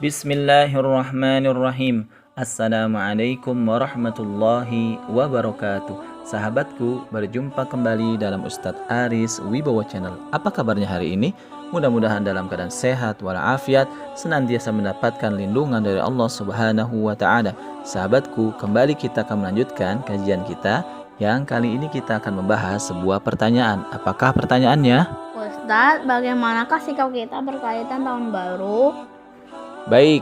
Bismillahirrahmanirrahim. Assalamualaikum warahmatullahi wabarakatuh. Sahabatku, berjumpa kembali dalam Ustadz Aris Wibowo Channel. Apa kabarnya hari ini? Mudah-mudahan dalam keadaan sehat walafiat, senantiasa mendapatkan lindungan dari Allah Subhanahu wa Ta'ala. Sahabatku, kembali kita akan melanjutkan kajian kita, yang kali ini kita akan membahas sebuah pertanyaan. Apakah pertanyaannya? Ustadz, bagaimanakah sikap kita berkaitan tahun baru? Baik,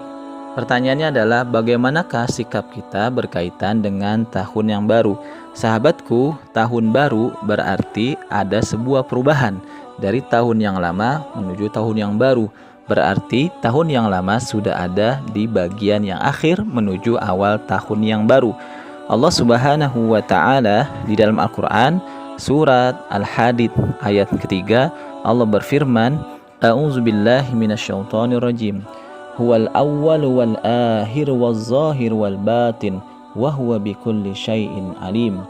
pertanyaannya adalah bagaimanakah sikap kita berkaitan dengan tahun yang baru? Sahabatku, tahun baru berarti ada sebuah perubahan dari tahun yang lama menuju tahun yang baru. Berarti tahun yang lama sudah ada di bagian yang akhir menuju awal tahun yang baru. Allah Subhanahu wa Ta'ala di dalam Al-Quran surat Al-Hadid ayat ketiga, Allah berfirman, A'udzubillahi minasyaitonirrajim. Huwal awwal wal akhir wal zahir wal batin wa huwa bikulli syai'in alim.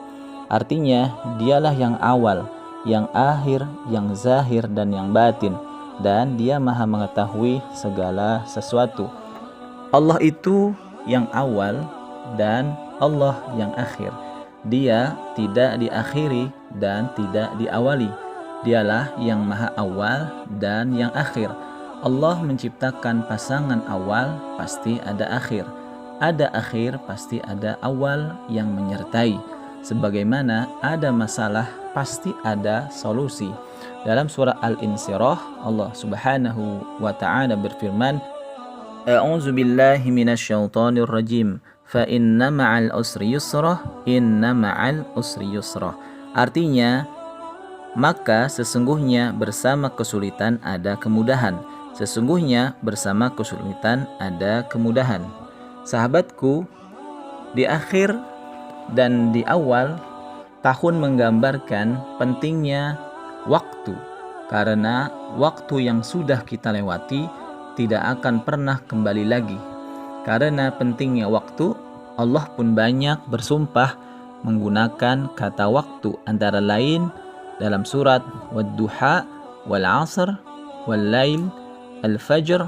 Artinya, dialah yang awal, yang akhir, yang zahir dan yang batin, dan dia maha mengetahui segala sesuatu. Allah itu yang awal dan Allah yang akhir. Dia tidak diakhiri dan tidak diawali. Dialah yang maha awal dan yang akhir. Allah menciptakan pasangan awal, pasti ada akhir. Ada akhir, pasti ada awal yang menyertai. Sebagaimana ada masalah, pasti ada solusi. Dalam surah Al-Insyirah, Allah Subhanahu wa Ta'ala berfirman, A'udzu billahi minasyaitonir rajim. Fa inna ma'al usri yusra, inna ma'al usri yusra. Artinya, maka sesungguhnya bersama kesulitan ada kemudahan. Sesungguhnya bersama kesulitan ada kemudahan. Sahabatku, di akhir dan di awal tahun menggambarkan pentingnya waktu. Karena waktu yang sudah kita lewati tidak akan pernah kembali lagi. Karena pentingnya waktu, Allah pun banyak bersumpah menggunakan kata waktu, antara lain dalam surat Wad-Duha, Wal-Asr, Wal-Lail, Al-Fajr,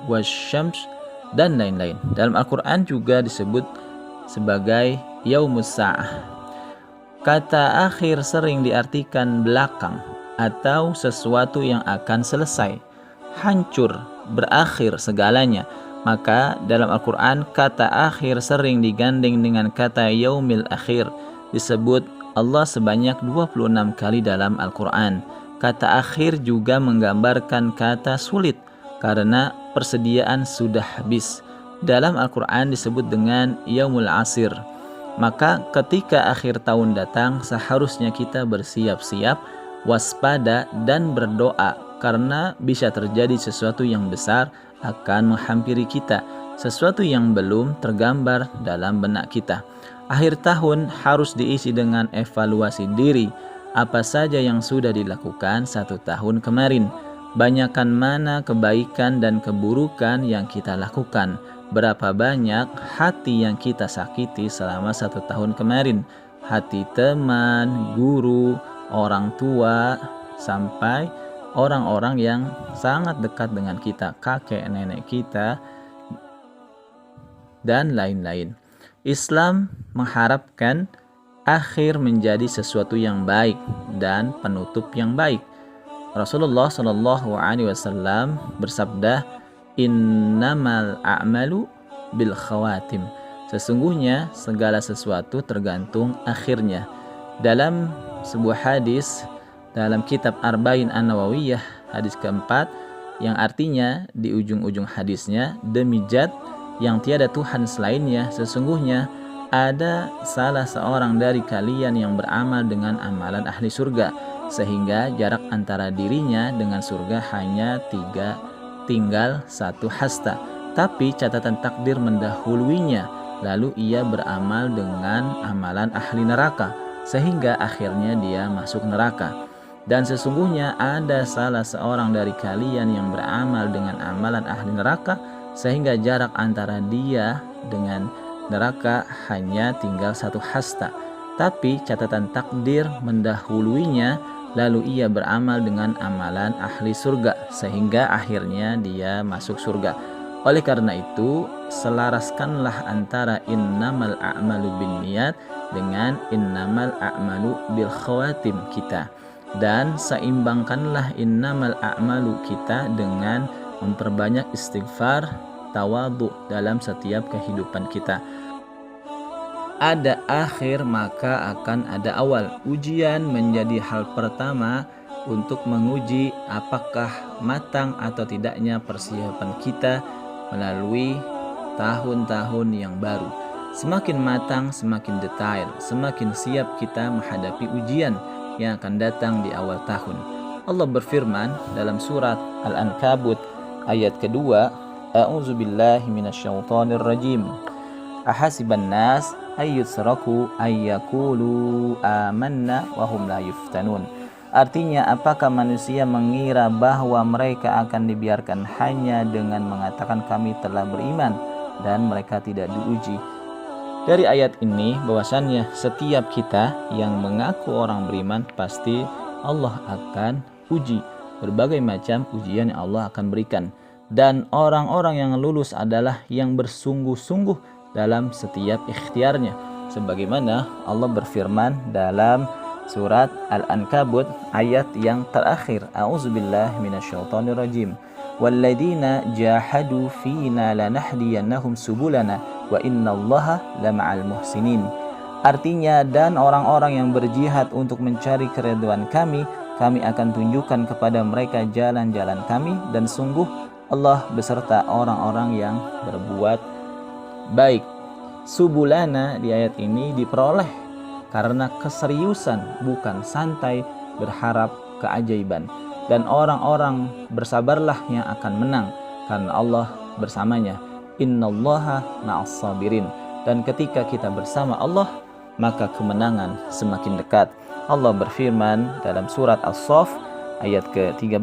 Wasyams, dan lain-lain. Dalam Al-Quran juga disebut sebagai Yaumus Sa'ah. Kata akhir sering diartikan belakang atau sesuatu yang akan selesai, hancur, berakhir segalanya. Maka dalam Al-Quran kata akhir sering digandeng dengan kata Yaumil Akhir. Disebut Allah sebanyak 26 kali dalam Al-Quran. Kata akhir juga menggambarkan kata sulit, karena persediaan sudah habis. Dalam Al-Quran disebut dengan Yaumul Asir. Maka ketika akhir tahun datang, seharusnya kita bersiap-siap, waspada, dan berdoa, karena bisa terjadi sesuatu yang besar akan menghampiri kita, sesuatu yang belum tergambar dalam benak kita. Akhir tahun harus diisi dengan evaluasi diri, apa saja yang sudah dilakukan satu tahun kemarin. Banyakkan mana kebaikan dan keburukan yang kita lakukan. Berapa banyak hati yang kita sakiti selama satu tahun kemarin. Hati teman, guru, orang tua, sampai orang-orang yang sangat dekat dengan kita, kakek nenek kita, dan lain-lain. Islam mengharapkan akhir menjadi sesuatu yang baik dan penutup yang baik. Rasulullah Shallallahu Alaihi Wasallam bersabda, Innamal a'malu bil khawatim. Sesungguhnya segala sesuatu tergantung akhirnya. Dalam sebuah hadis dalam kitab Arba'in An-Nawawiyah, hadis keempat, yang artinya di ujung-ujung hadisnya, demi Zat yang tiada Tuhan selainnya, sesungguhnya ada salah seorang dari kalian yang beramal dengan amalan ahli surga, sehingga jarak antara dirinya dengan surga hanya tinggal satu hasta. Tapi catatan takdir mendahuluinya, lalu ia beramal dengan amalan ahli neraka, sehingga akhirnya dia masuk neraka. Dan sesungguhnya ada salah seorang dari kalian yang beramal dengan amalan ahli neraka, sehingga jarak antara dia dengan neraka hanya tinggal satu hasta. Tapi catatan takdir mendahuluinya, lalu ia beramal dengan amalan ahli surga, sehingga akhirnya dia masuk surga. Oleh karena itu, selaraskanlah antara innamal a'malu binniyat dengan innamal a'malu bil khawatim kita. Dan seimbangkanlah innamal a'malu kita dengan memperbanyak istighfar, tawadhu dalam setiap kehidupan kita. Ada akhir maka akan ada awal. Ujian menjadi hal pertama untuk menguji apakah matang atau tidaknya persiapan kita melalui tahun-tahun yang baru. Semakin matang, semakin detail, semakin siap kita menghadapi ujian yang akan datang di awal tahun. Allah berfirman dalam surat Al-Ankabut ayat kedua, A'udzubillahi minasyaitonir rajim. Ahasiban nas ayyusraku ayyakulu amanna wa hum la yuftanun. Artinya, apakah manusia mengira bahwa mereka akan dibiarkan hanya dengan mengatakan kami telah beriman dan mereka tidak diuji? Dari ayat ini bahwasannya setiap kita yang mengaku orang beriman pasti Allah akan uji. Berbagai macam ujian yang Allah akan berikan. Dan orang-orang yang lulus adalah yang bersungguh-sungguh dalam setiap ikhtiarnya, sebagaimana Allah berfirman dalam surat Al-Ankabut ayat yang terakhir, A'udzubillahi minasyaitonir rajim. Walladzina jahadu fina lanahdiyannahum subulana wa innallaha lama'al muhsinin. Artinya, dan orang-orang yang berjihad untuk mencari keridhaan kami akan tunjukkan kepada mereka jalan-jalan kami, dan sungguh Allah beserta orang-orang yang berbuat baik. Subulana di ayat ini diperoleh karena keseriusan, bukan santai berharap keajaiban. Dan orang-orang bersabarlah yang akan menang karena Allah bersamanya. Innallaha ma'as sabirin. Dan ketika kita bersama Allah, maka kemenangan semakin dekat. Allah berfirman dalam surat As-Saff ayat ke-13,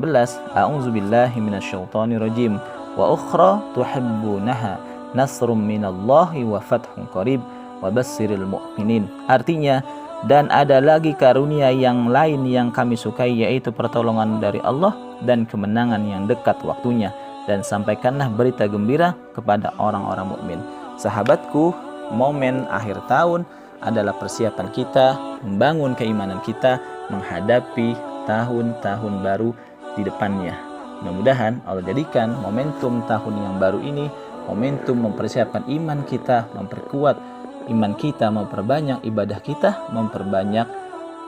A'udzubillahi minasyaitonir rajim. Wa ukhra tuhibbunaha nasrum minallahi wa fathun qarib wa bassiril mu'minin. Artinya, dan ada lagi karunia yang lain yang kami sukai, yaitu pertolongan dari Allah dan kemenangan yang dekat waktunya, dan sampaikanlah berita gembira kepada orang-orang mukmin. Sahabatku, momen akhir tahun adalah persiapan kita membangun keimanan kita menghadapi tahun-tahun baru di depannya. Mudah-mudahan Allah jadikan momentum tahun yang baru ini momentum mempersiapkan iman kita, memperkuat iman kita, memperbanyak ibadah kita, memperbanyak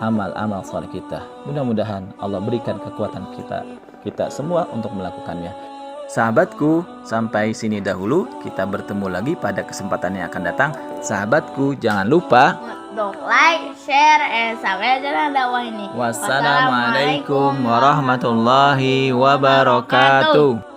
amal-amal saleh kita. Mudah-mudahan Allah berikan kekuatan kita semua untuk melakukannya. Sahabatku, sampai sini dahulu. Kita bertemu lagi pada kesempatan yang akan datang. Sahabatku, jangan lupa untuk like, share, sampai jalan dakwah ini. Wassalamualaikum warahmatullahi wabarakatuh.